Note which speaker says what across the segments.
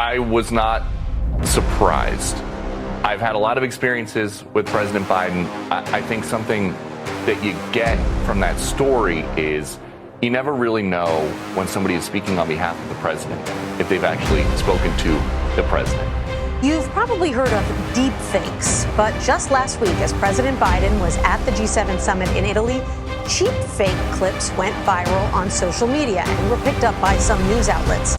Speaker 1: I was not surprised. I've had a lot of experiences with President Biden. I think something that you get from that story is you never really know when somebody is speaking on behalf of the president, if they've actually spoken to the president.
Speaker 2: You've probably heard of deep fakes, but just last week, as President Biden was at the G7 summit in Italy, cheap fake clips went viral on social media and were picked up by some news outlets.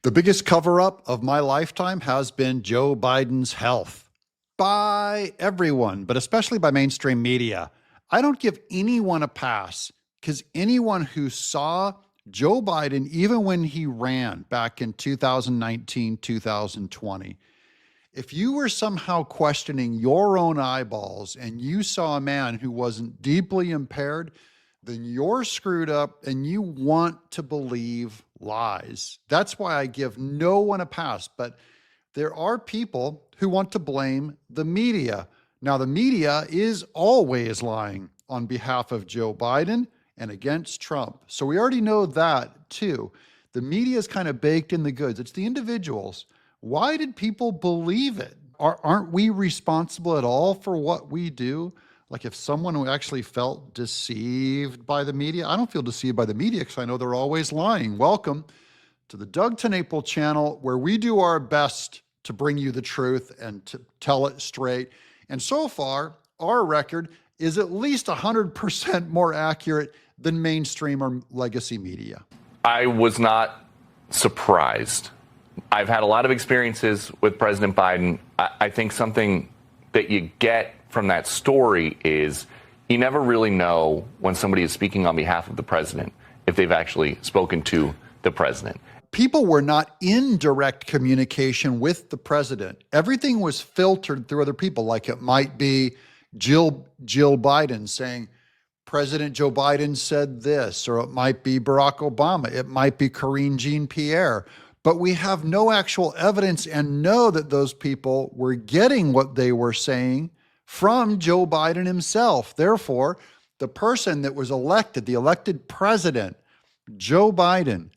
Speaker 3: The biggest cover-up of my lifetime has been Joe Biden's health. By everyone, but especially by mainstream media. I don't give anyone a pass, because anyone who saw Joe Biden, even when he ran back in 2019, 2020, if you were somehow questioning your own eyeballs and you saw a man who wasn't deeply impaired, then you're screwed up and you want to believe lies. That's why I give no one a pass. But there are people who want to blame the media. Now, the media is always lying on behalf of Joe Biden and against Trump. So we already know that too. The media is kind of baked in the goods. It's the individuals. Why did people believe it? Aren't we responsible at all for what we do? Like if someone who actually felt deceived by the media, I don't feel deceived by the media because I know they're always lying. Welcome to the Doug TenNapel channel, where we do our best to bring you the truth and to tell it straight. And so far, our record is at least 100% more accurate than mainstream or legacy media.
Speaker 1: I was not surprised. I've had a lot of experiences with President Biden. I think something that you get from that story is you never really know when somebody is speaking on behalf of the president, if they've actually spoken to the president.
Speaker 3: People were not in direct communication with the president. Everything was filtered through other people, like it might be Jill Biden saying, President Joe Biden said this, or it might be Barack Obama, it might be Karine Jean-Pierre. But we have no actual evidence and know that those people were getting what they were saying from Joe Biden himself. Therefore, the person that was elected, the elected president, Joe Biden,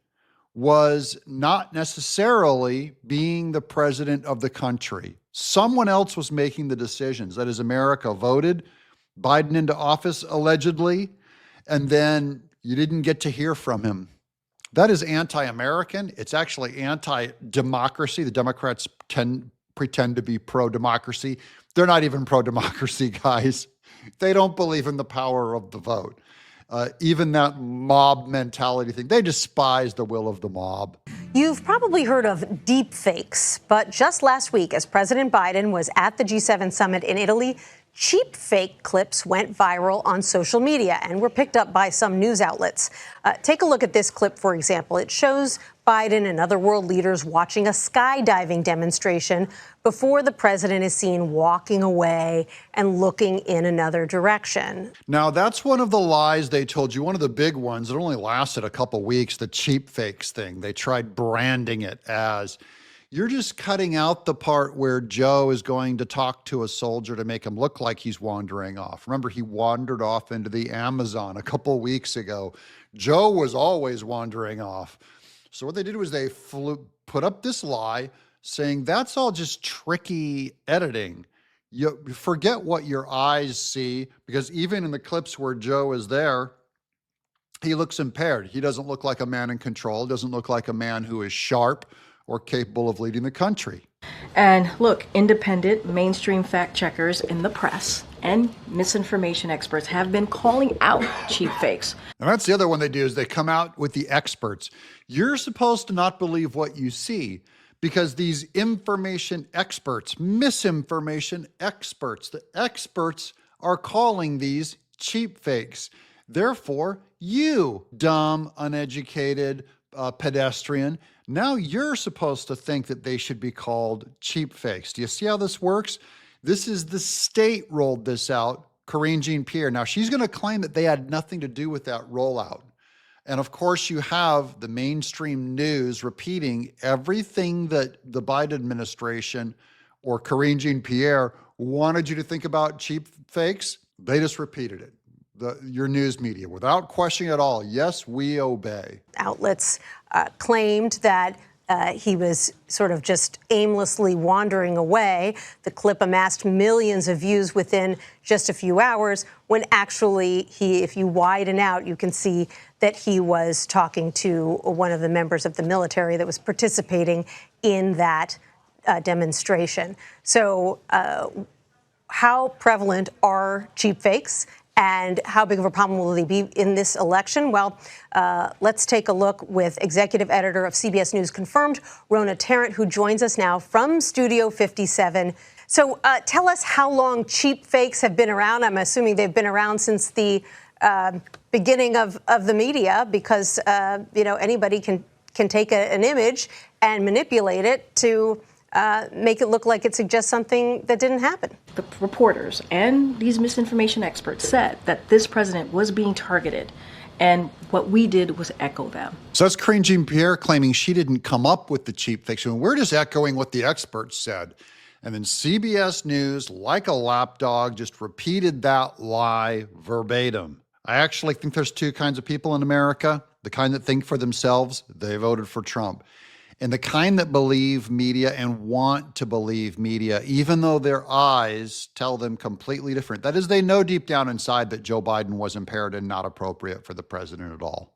Speaker 3: was not necessarily being the president of the country. Someone else was making the decisions. That is, America voted Biden into office, allegedly, and then you didn't get to hear from him. That is anti-American. It's actually anti-democracy. The Democrats pretend to be pro-democracy. They're not even pro-democracy, guys. They don't believe in the power of the vote. Even that mob mentality thing, they despise the will of the mob.
Speaker 2: You've probably heard of deep fakes, but just last week, as President Biden was at the G7 summit in Italy, cheap fake clips went viral on social media and were picked up by some news outlets. Take a look at this clip, for example. It shows Biden and other world leaders watching a skydiving demonstration before the president is seen walking away and looking in another direction.
Speaker 3: Now, that's one of the lies they told you, one of the big ones. It only lasted a couple weeks, the cheap fakes thing. They tried branding it as, you're just cutting out the part where Joe is going to talk to a soldier to make him look like he's wandering off. Remember, he wandered off into the Amazon a couple weeks ago. Joe was always wandering off. So what they did was they put up this lie saying that's all just tricky editing. You forget what your eyes see, because even in the clips where Joe is there, he looks impaired. He doesn't look like a man in control. Doesn't look like a man who is sharp or capable of leading the country.
Speaker 4: And look, independent mainstream fact checkers in the press and misinformation experts have been calling out cheap fakes.
Speaker 3: And that's the other one they do, is they come out with the experts. You're supposed to not believe what you see, because these information experts, misinformation experts, the experts are calling these cheap fakes. Therefore, you, dumb, uneducated pedestrian, now you're supposed to think that they should be called cheap fakes. Do you see how this works? This is the state rolled this out, Karine Jean-Pierre. Now, she's going to claim that they had nothing to do with that rollout. And of course, you have the mainstream news repeating everything that the Biden administration or Karine Jean-Pierre wanted you to think about cheap fakes. They just repeated it. your news media without question at all. Yes, we obey.
Speaker 2: Outlets claimed that he was sort of just aimlessly wandering away. The clip amassed millions of views within just a few hours, when actually if you widen out, you can see that he was talking to one of the members of the military that was participating in that demonstration. So how prevalent are cheap fakes? And how big of a problem will they be in this election? Well, let's take a look with executive editor of CBS News Confirmed, Rona Tarrant, who joins us now from Studio 57. So tell us how long cheap fakes have been around. I'm assuming they've been around since the beginning of the media, because anybody can take an image and manipulate it to make it look like it suggests something that didn't happen.
Speaker 4: The reporters and these misinformation experts said that this president was being targeted, and what we did was echo them.
Speaker 3: So that's Karine Jean-Pierre claiming she didn't come up with the cheap fakes. We're just echoing what the experts said. And then CBS News, like a lapdog, just repeated that lie verbatim. I actually think there's two kinds of people in America: the kind that think for themselves, they voted for Trump, and the kind that believe media and want to believe media, even though their eyes tell them completely different. That is, they know deep down inside that Joe Biden was impaired and not appropriate for the president at all.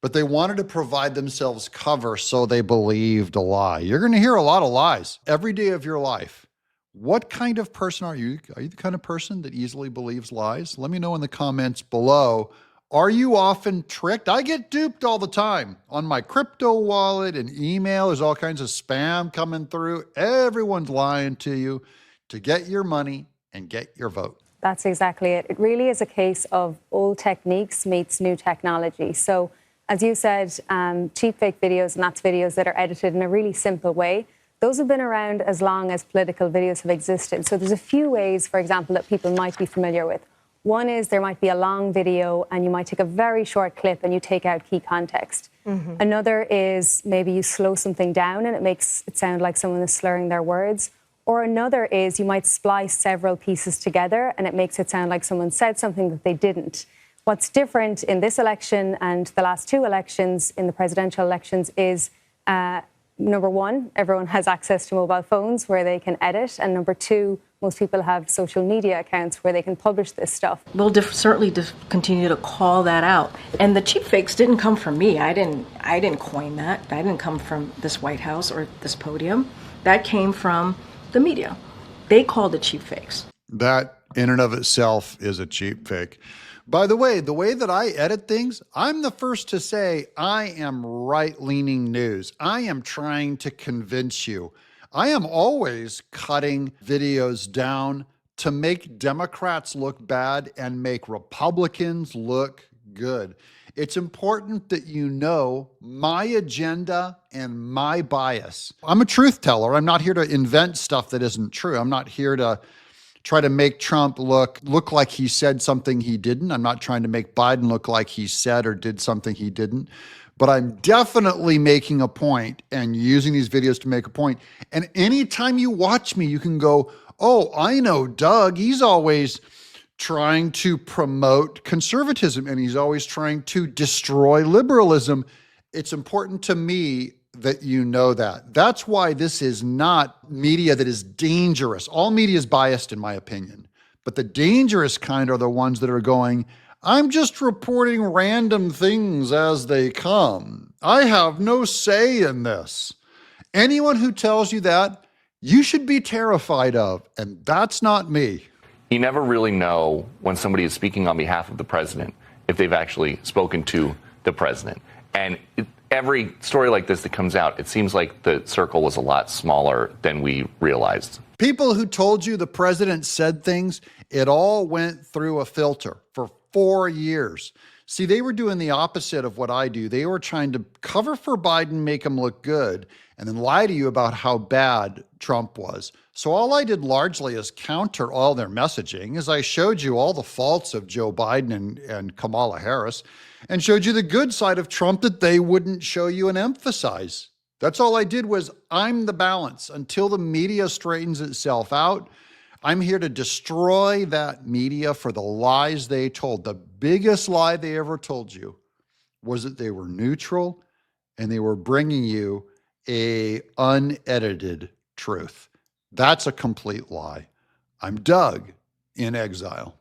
Speaker 3: But they wanted to provide themselves cover, so they believed a lie. You're going to hear a lot of lies every day of your life. What kind of person are you? Are you the kind of person that easily believes lies? Let me know in the comments below. Are you often tricked? I get duped all the time on my crypto wallet and email. There's all kinds of spam coming through. Everyone's lying to you to get your money and get your vote.
Speaker 5: That's exactly it. It really is a case of old techniques meets new technology. So as you said, cheap fake videos, and that's videos that are edited in a really simple way. Those have been around as long as political videos have existed. So there's a few ways, for example, that people might be familiar with. One is there might be a long video and you might take a very short clip and you take out key context. Mm-hmm. Another is maybe you slow something down and it makes it sound like someone is slurring their words. Or another is you might splice several pieces together and it makes it sound like someone said something that they didn't. What's different in this election and the last two elections, in the presidential elections, is number one, everyone has access to mobile phones where they can edit. And number two, most people have social media accounts where they can publish this stuff.
Speaker 4: We'll certainly continue to call that out. And the cheap fakes didn't come from me. I didn't coin that. I didn't come from this White House or this podium. That came from the media. They called it cheap fakes.
Speaker 3: That in and of itself is a cheap fake. By the way that I edit things, I'm the first to say I am right-leaning news. I am trying to convince you. I am always cutting videos down to make Democrats look bad and make Republicans look good. It's important that you know my agenda and my bias. I'm a truth teller. I'm not here to invent stuff that isn't true. I'm not here to try to make Trump look like he said something he didn't. I'm not trying to make Biden look like he said or did something he didn't. But I'm definitely making a point and using these videos to make a point. And anytime you watch me, you can go, oh, I know Doug. He's always trying to promote conservatism and he's always trying to destroy liberalism. It's important to me that you know that. That's why this is not media that is dangerous. All media is biased, in my opinion. But the dangerous kind are the ones that are going, I'm just reporting random things as they come. I have no say in this. Anyone who tells you that, you should be terrified of, and that's not me.
Speaker 1: You never really know when somebody is speaking on behalf of the president if they've actually spoken to the president. And every story like this that comes out, it seems like the circle was a lot smaller than we realized.
Speaker 3: People who told you the president said things, it all went through a filter for 4 years. See, they were doing the opposite of what I do. They were trying to cover for Biden, make him look good, and then lie to you about how bad Trump was. So all I did largely is counter all their messaging, as I showed you all the faults of Joe Biden and Kamala Harris, and showed you the good side of Trump that they wouldn't show you and emphasize. That's all I did was I'm the balance until the media straightens itself out. I'm here to destroy that media for the lies they told. The biggest lie they ever told you was that they were neutral and they were bringing you a unedited truth. That's a complete lie. I'm Doug in Exile.